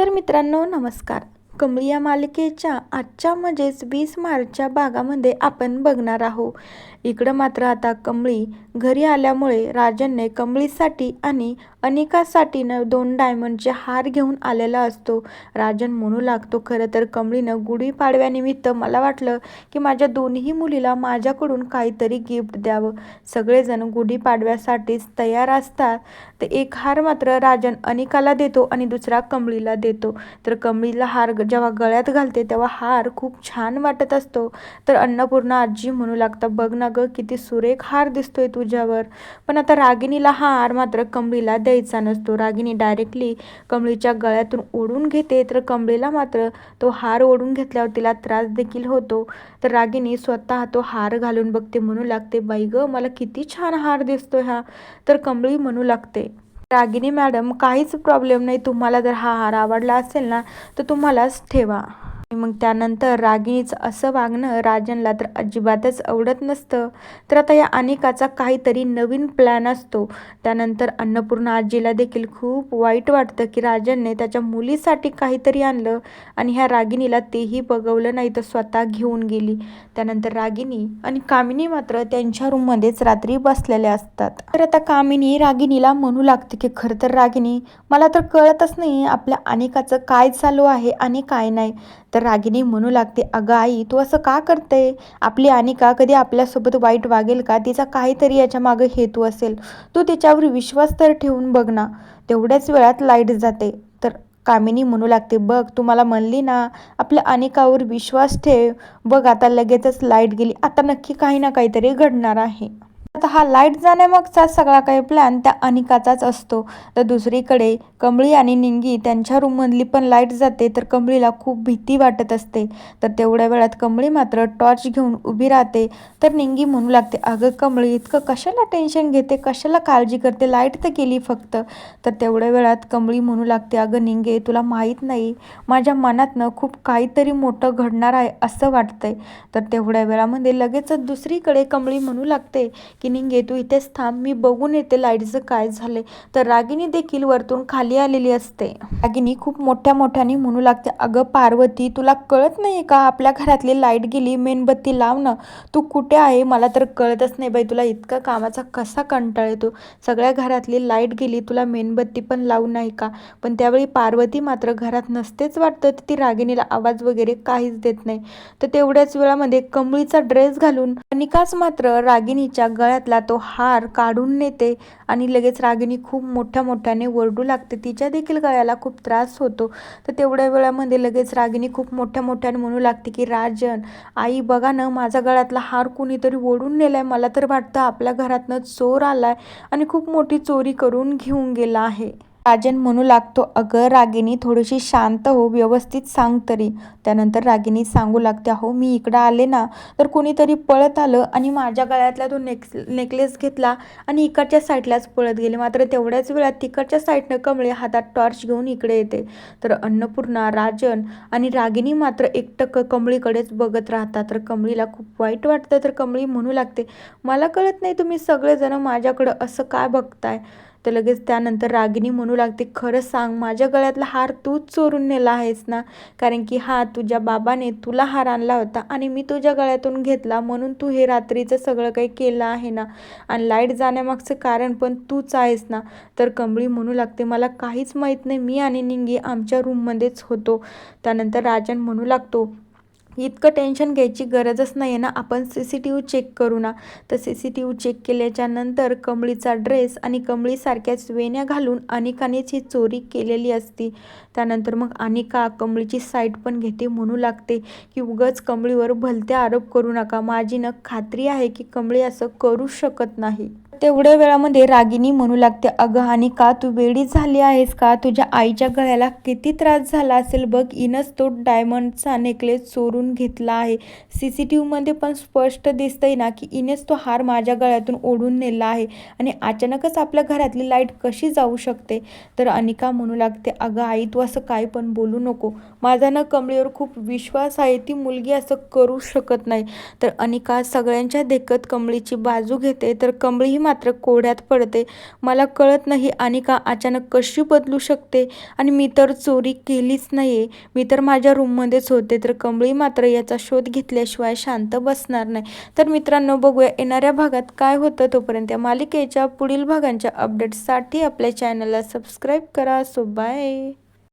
तर मित्रांनो नमस्कार. कमळी या मालिकेच्या आजच्या म्हणजेच 20 मार्चच्या भागामध्ये आपण बघणार आहोत. इकडं मात्र आता कमळी घरी आल्यामुळे राजनने कमळीसाठी आणि अनिकासाठी 2 डायमंडचे हार घेऊन आलेला असतो. राजन म्हणू लागतो, खरं तर कमळीनं गुढीपाडव्यानिमित्त मला वाटलं की माझ्या दोन्ही मुलीला माझ्याकडून काहीतरी गिफ्ट द्यावं. सगळेजण गुढीपाडव्यासाठीच तयार असतात. तर एक हार मात्र राजन अनिकाला देतो आणि दुसरा कमळीला देतो. तर कमळीला हार जेव्हा गळ्यात घालते तेव्हा हार खूप छान वाटत असतो. तर अन्नपूर्णा आजी म्हणू लागतात, बघ ना ग किती सुरेख हार दिसतोय तुझ्यावर. पण आता रागिणीला हा हार मात्र कमळीला द्यायचा नसतो. रागिणी डायरेक्टली कमळीच्या गळ्यातून ओढून घेते. तर कमळीला मात्र तो हार ओढून घेतल्यावर तिला त्रास देखील होतो. तर रागिणी स्वतः तो हार घालून बघते, म्हणू लागते, बाई ग मला किती छान हार दिसतोय हा. तर कमळी म्हणू लागते, रागिणी मॅडम काहीच प्रॉब्लेम नाही, तुम्हाला जर हा हार आवडला असेल ना तर तुम्हालाच ठेवा. मग त्यानंतर रागिणीचं असं वागणं राजनला तर अजिबातच आवडत नसतं. तर आता या अनिकाचा काहीतरी नवीन प्लॅन असतो. त्यानंतर अन्नपूर्णा आजीला देखील खूप वाईट वाटतं की राजनने त्याच्या मुलीसाठी काहीतरी आणलं आणि ह्या रागिणीला तेही बघवलं नाही तर स्वतः घेऊन गेली. त्यानंतर रागिणी आणि कामिनी मात्र त्यांच्या रूममध्येच रात्री बसलेल्या असतात. तर आता कामिनी रागिणीला म्हणू लागते की खरं तर रागिणी, मला तर कळतच नाही आपल्या अनिकाचं काय चालू आहे आणि काय नाही. तर रागिणी म्हणू लागते, अगं आई तू असं का करते? आपली अनिका कधी आपल्यासोबत वाईट वागेल का? तिचा काहीतरी याच्या मागे हेतू असेल. तू तिच्यावर विश्वास तर ठेवून बघ ना. तेवढ्याच वेळात लाईट जाते. तर कामिनी म्हणू लागते, बघ तू मला म्हणली ना आपल्या अनिकावर विश्वास ठेव, बघ आता लगेचच लाईट गेली. आता नक्की काही ना काहीतरी घडणार आहे. आता हा लाईट जाण्यामागचा सगळा काही प्लॅन त्या अनिकाचाच असतो. तर दुसरीकडे कमळी आणि निंगी त्यांच्या रूममधली पण लाईट जाते. तर कमळीला खूप भीती वाटत असते. तर तेवढ्या वेळात कमळी मात्र टॉर्च घेऊन उभी राहते. तर निंगी म्हणू लागते, अगं कमळी इतकं कशाला टेन्शन घेते, कशाला काळजी करते, लाईट तर गेली फक्त. तर तेवढ्या वेळात कमळी म्हणू लागते, अगं निंगे तुला माहीत नाही, माझ्या मनातनं खूप काहीतरी मोठं घडणार आहे असं वाटतंय. तर तेवढ्या वेळामध्ये लगेचच दुसरीकडे कमळी म्हणू लागते की निंगे तू इथेच थांब, मी बघून येते लाईटचं काय झालंय. तर रागिणी देखील वरतून खाली आलेली असते. रागिणी खूप मोठ्याने म्हणू लागते, अगं पार्वती तुला कळत नाही का आपल्या घरातली लाईट गेली, मेणबत्ती लाव ना. तू कुठे आहे मला तर कळतच नाही बाई, तुला इतका कामाचा कसा कंटाळ येतो. सगळ्या घरातली लाईट गेली, तुला मेणबत्ती पण लावू नाही का? पण त्यावेळी पार्वती मात्र घरात नसतेच वाटतं. तर ती रागिणीला आवाज वगैरे काहीच देत नाही. तर तेवढ्याच वेळामध्ये कमळीचा ड्रेस घालून अनिकाच मात्र रागिणीच्या गळ्यातला तो हार काढून नेते आणि लगेच रागिणी खूप मोठ्याने ओरडू लागते. तिच्या देखील गळ्याला खूप त्रास होतो. तर तेवढ्या वेळामध्ये लगेच रागिणी खूप मोठ्याने म्हणू लागते की राजन, आई बघा ना माझा गळ्यातला हार कुणीतरी ओढून नेलाय. मला तर वाटतं आपल्या घरातनं चोर आलाय आणि खूप मोठी चोरी करून घेऊन गेला आहे. राजन म्हणू लागतो, अगं रागिणी थोडीशी शांत हो, व्यवस्थित सांग तरी. त्यानंतर रागिणी सांगू लागते, हो मी इकडं आले ना तर कुणीतरी पळत आलं आणि माझ्या गळ्यातला तो नेकलेस घेतला आणि इकडच्या साईडलाच पळत गेले. मात्र तेवढ्याच वेळात तिकडच्या साईडनं कमळी हातात टॉर्च घेऊन इकडे येते. तर अन्नपूर्णा, राजन आणि रागिणी मात्र एकटक कमळीकडेच बघत राहतात. तर कमळीला खूप वाईट वाटतं. तर कमळी म्हणू लागते, मला कळत नाही तुम्ही सगळेजण माझ्याकडं असं काय बघताय. तर लगेच त्यानंतर रागिणी म्हणू लागते, खरं सांग माझ्या गळ्यातला हार तूच चोरून नेला आहेस ना? कारण की हा तुझ्या बाबाने तुला हार आणला होता आणि मी तुझ्या गळ्यातून घेतला म्हणून तू हे रात्रीचं सगळं काही केलं आहे ना, आणि लाईट जाण्यामागचं कारण पण तूच आहेस ना. तर कमळी म्हणू लागते, मला काहीच माहीत नाही, मी आणि निंगी आमच्या रूममध्येच होतो. त्यानंतर राजन म्हणू लागतो, इतकं टेन्शन घ्यायची गरजच नाही आहे ना, आपण CCTV चेक करू ना. तर CCTV चेक केल्याच्या नंतर कमळीचा ड्रेस आणि कमळीसारख्याच वेण्या घालून अनिकानेच ही चोरी केलेली असती. त्यानंतर मग अनिका कमळीची साईड पण घेते, म्हणू लागते की उगाच कमळीवर भलते आरोप करू नका, माझी खात्री आहे की कमळी असं करू शकत नाही. तेवढ्या वेळामध्ये रागिणी म्हणू लागते, अगं अनिका तू वेडी झाली आहेस का? तुझ्या आईच्या गळ्याला किती त्रास झाला असेल बघ, इनच तो डायमंडचा नेकलेस चोरून घेतला आहे. CCTV मध्ये पण स्पष्ट दिसतंय ना की इनेच तो हार माझ्या गळ्यातून ओढून नेला आहे आणि अचानकच आपल्या घरातली लाईट कशी जाऊ शकते. तर अनिका म्हणू लागते, अगं आई तू असं काही पण बोलू नको, माझा कमळीवर खूप विश्वास आहे, ती मुलगी असं करू शकत नाही. तर अनिका सगळ्यांच्या देखत कमळीची बाजू घेते. तर कमळी मात्र कोड्यात पडते. मला कळत नाही अनिका अचानक कशी बदलू शकते आणि मी तर चोरी केलीच नाहीये, मी तर माझ्या रूममध्येच होते. तर कमळी मात्र याचा शोध घेतल्याशिवाय शांत बसणार नाही. तर मित्रांनो, बघूया येणाऱ्या भागात काय होतं. तोपर्यंत या मालिकेच्या पुढील भागांच्या अपडेट्ससाठी आपल्या चॅनलला सबस्क्राईब करा. So bye.